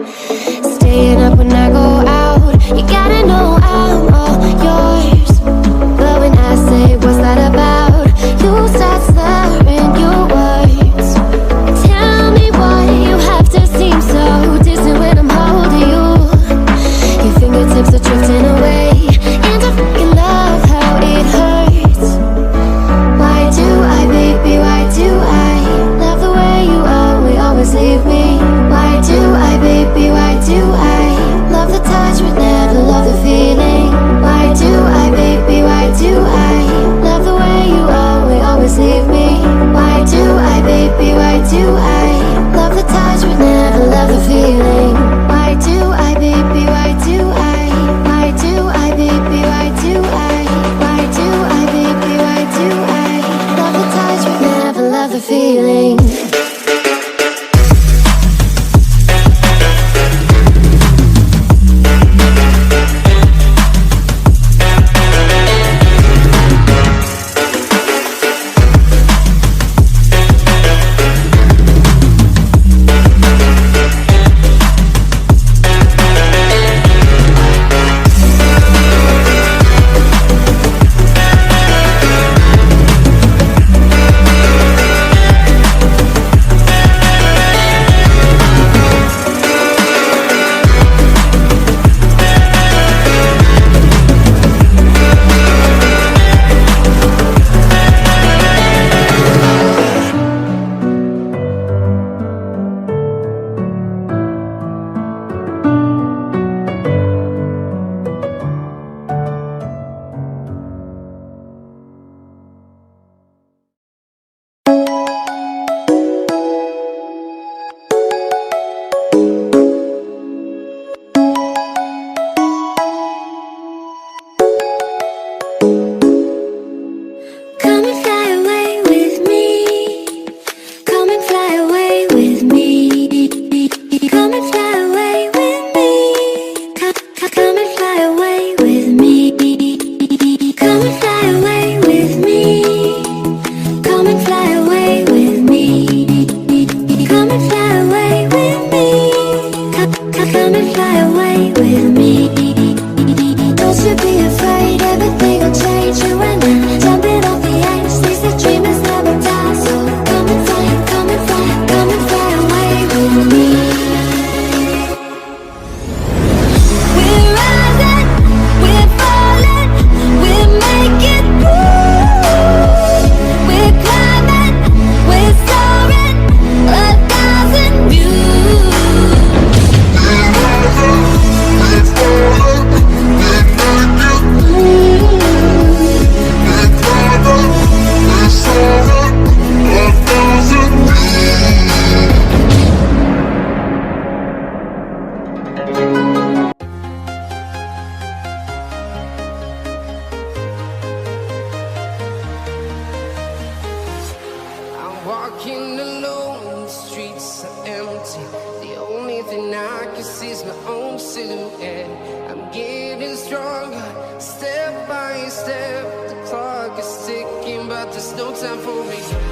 Staying up when I go out, you gotta know I'm all yours. But when I say what's that about, you start slurring your words. Tell me why you have to seem so distant when I'm holding you. Your fingertips are drifting away, and I fucking love how it hurts. Why do I, baby, why do I love the way you always leave me? Why do I, baby, why do I love the touch but never love the feeling? Why do I, baby, why do I love the way you always leave me? Why do I, baby, why do I love the touch but never love the feeling? Why do I, baby, why do I? Why do I, baby, why do I? Why do I, baby, why do I love the touch but never love the feeling? Step by step, the clock is ticking, but there's no time for me.